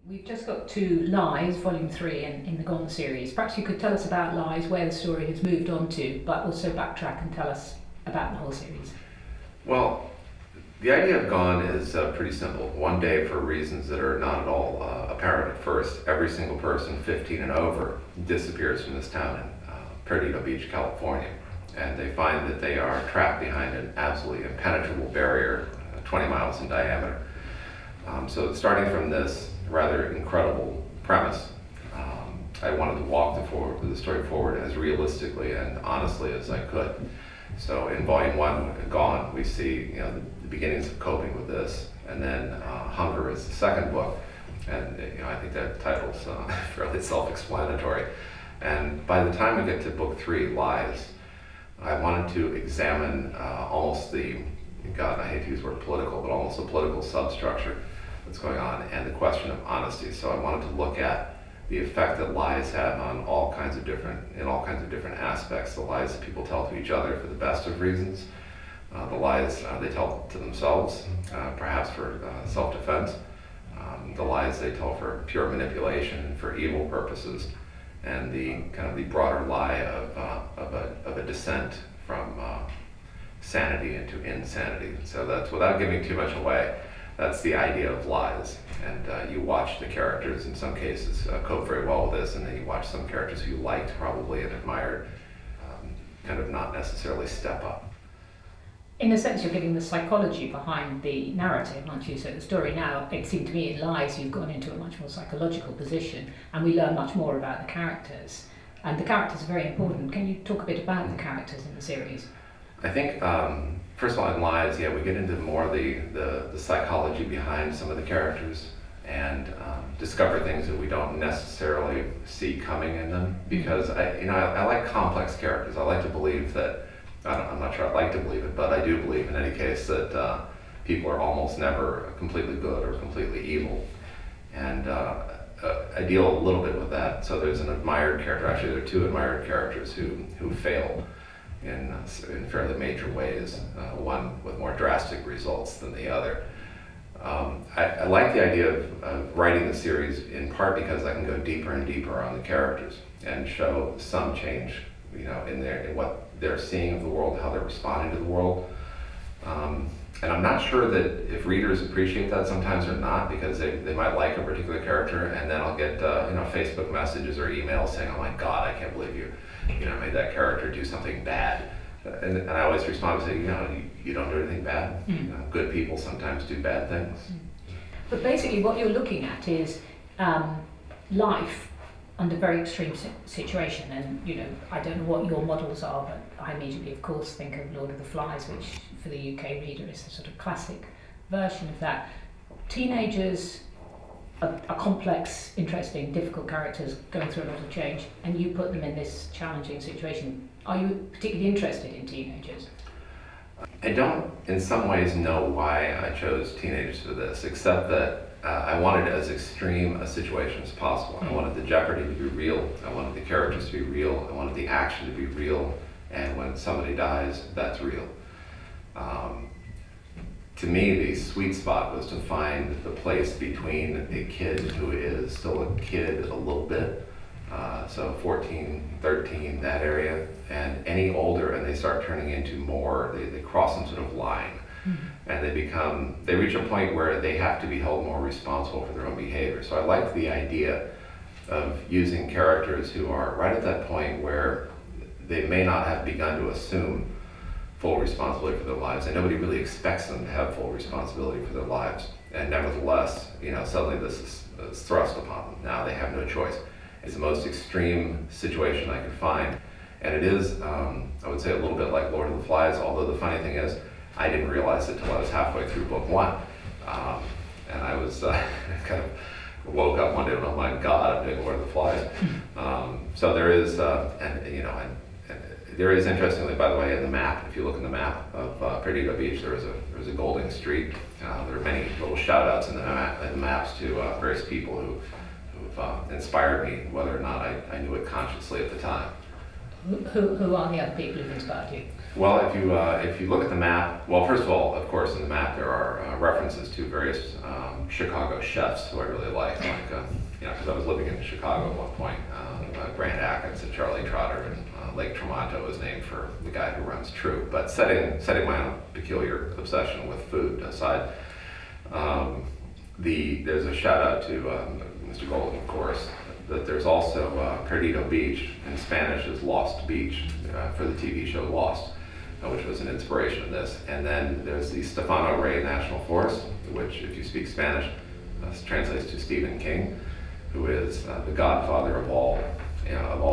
We've just got to Lies, Volume 3 in the Gone series. Perhaps you could tell us about Lies, where the story has moved on to, but also backtrack and tell us about the whole series. Well, the idea of Gone is pretty simple. One day, for reasons that are not at all apparent at first, every single person 15 and over disappears from this town in Perdido Beach, California. And they find that they are trapped behind an absolutely impenetrable barrier, 20 miles in diameter. So starting from this rather incredible premise, I wanted to walk the story forward as realistically and honestly as I could. So in Volume 1, Gone, we see the beginnings of coping with this, and then Hunger is the second book, and I think that title's fairly self-explanatory. And by the time we get to Book 3, Lies, I wanted to examine almost the, God, I hate to use the word political, but almost the political substructure that's going on, and the question of honesty. So I wanted to look at the effect that lies have on all kinds of different aspects. The lies that people tell to each other for the best of reasons, the lies they tell to themselves, perhaps for self-defense, the lies they tell for pure manipulation, for evil purposes, and the kind of the broader lie of a descent from sanity into insanity. So that's, without giving too much away, that's the idea of Lies. And you watch the characters, in some cases, cope very well with this, and then you watch some characters who you liked probably and admired kind of not necessarily step up. In a sense, you're giving the psychology behind the narrative, aren't you? So the story now, it seemed to me in Lies, you've gone into a much more psychological position, and we learn much more about the characters. And the characters are very important. Can you talk a bit about the characters in the series? I think, first of all, in Lies, we get into more of the psychology behind some of the characters, and discover things that we don't necessarily see coming in them, because I like complex characters. I like to believe that, I'm not sure I like to believe it, but I do believe in any case that people are almost never completely good or completely evil. And I deal a little bit with that. So there's an admired character, actually there are two admired characters who fail in fairly major ways, one with more drastic results than the other. I like the idea of writing the series in part because I can go deeper and deeper on the characters and show some change, in what they're seeing of the world, how they're responding to the world. And I'm not sure that if readers appreciate that sometimes or not, because they might like a particular character, and then I'll get Facebook messages or emails saying, "Oh my God, I can't believe you made that character do something bad." And I always respond and say, you don't do anything bad. Good people sometimes do bad things. But basically what you're looking at is life under very extreme situation, and I don't know what your models are, but I immediately of course think of Lord of the Flies, which for the UK reader is a sort of classic version of that. Teenagers are complex, interesting, difficult characters going through a lot of change, and you put them in this challenging situation. Are you particularly interested in teenagers? I don't, in some ways, know why I chose teenagers for this, except that I wanted as extreme a situation as possible. I wanted the jeopardy to be real, I wanted the characters to be real, I wanted the action to be real, and when somebody dies, that's real. To me, the sweet spot was to find the place between a kid who is still a kid a little bit, so 14, 13, that area, and any older, and they start turning into more, they cross some sort of line. And they reach a point where they have to be held more responsible for their own behavior. So I like the idea of using characters who are right at that point where they may not have begun to assume full responsibility for their lives, and nobody really expects them to have full responsibility for their lives. And nevertheless, suddenly this is thrust upon them. Now they have no choice. It's the most extreme situation I could find. And it is, I would say, a little bit like Lord of the Flies, although the funny thing is, I didn't realize it till I was halfway through book 1. And I was kind of woke up one day and, oh my God, I'm doing Lord of the Flies. So there is, there is, interestingly, by the way, in the map, if you look in the map of Perdido Beach, there's a Golding Street. There are many little shout outs in the maps to various people who've inspired me, whether or not I knew it consciously at the time. Who are the other people who've inspired you? Well, if you look at the map, well, first of all, of course, in the map there are references to various Chicago chefs who I really like because I was living in Chicago at one point. Grand Atkins and Charlie Trotter, and Lake Tremonto is named for the guy who runs True. But setting my own peculiar obsession with food aside, there's a shout out to Mr. Golden, of course. That there's also Perdido Beach, in Spanish is Lost Beach, for the TV show Lost, which was an inspiration of this. And then there's the Stefano Rey National Forest, which, if you speak Spanish, translates to Stephen King, who is the godfather of all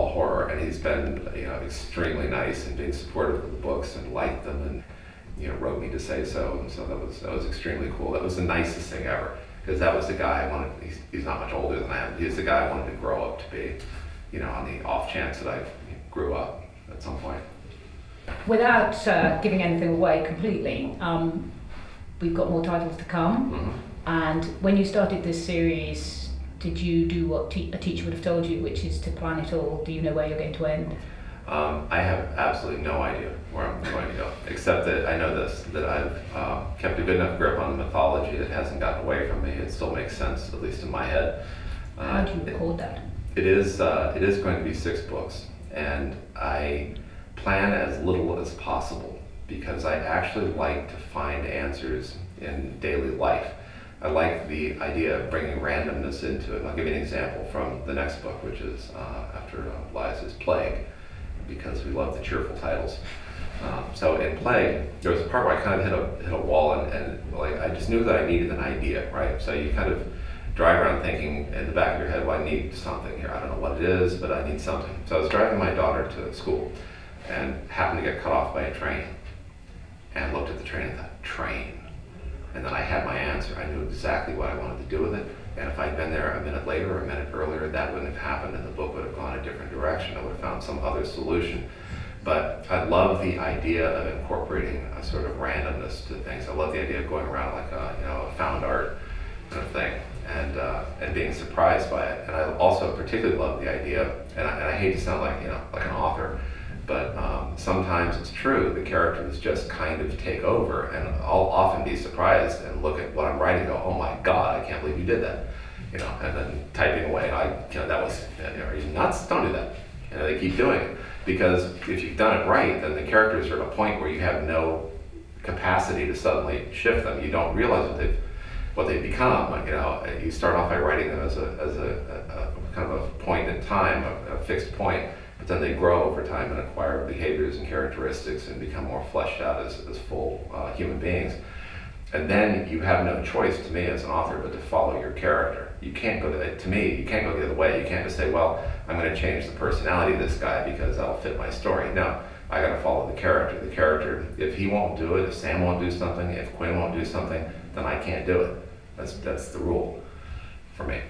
horror, and he's been extremely nice in being supportive of the books and liked them, and wrote me to say so. And so that was extremely cool. That was the nicest thing ever. Because that was the guy I wanted. He's not much older than I am. He's the guy I wanted to grow up to be. On the off chance that I grew up at some point. Without giving anything away completely, we've got more titles to come. Mm-hmm. And when you started this series, did you do what a teacher would have told you, which is to plan it all? Do you know where you're going to end? I have absolutely no idea where I'm going to go, except that I know this, that I've kept a good enough grip on the mythology that hasn't gotten away from me. It still makes sense, at least in my head. How do you record that? It is going to be 6 books, and I plan as little as possible because I actually like to find answers in daily life. I like the idea of bringing randomness into it. I'll give you an example from the next book, which is after Liza's Plague, because we love the cheerful titles. So in Plague, there was a part where I kind of hit a wall, and like I just knew that I needed an idea, right? So you kind of drive around thinking in the back of your head, well, I need something here. I don't know what it is, but I need something. So I was driving my daughter to school and happened to get cut off by a train, and looked at the train and thought, train. And then I had my answer. I knew exactly what I wanted to do with it. And if I'd been there a minute later or a minute earlier, that wouldn't have happened, and the book would have gone a different direction. I would have found some other solution. But I love the idea of incorporating a sort of randomness to things. I love the idea of going around like a found art kind of thing, and being surprised by it. And I also particularly love the idea, and I hate to sound like like an author, but sometimes it's true. The characters just kind of take over, and I'll often be surprised and look at what I'm writing and go, "Oh my God, I can't believe you did that," and then typing away, that was, are you nuts? Don't do that. They keep doing it, because if you've done it right, then the characters are at a point where you have no capacity to suddenly shift them. You don't realize what they've become. You start off by writing them as a kind of a point in time, a fixed point. But then they grow over time and acquire behaviors and characteristics and become more fleshed out as full human beings. And then you have no choice, to me, as an author, but to follow your character. You can't go to me, you can't go the other way. You can't just say, well, I'm going to change the personality of this guy because that'll fit my story. No, I got to follow the character. The character, if he won't do it, if Sam won't do something, if Quinn won't do something, then I can't do it. That's the rule for me.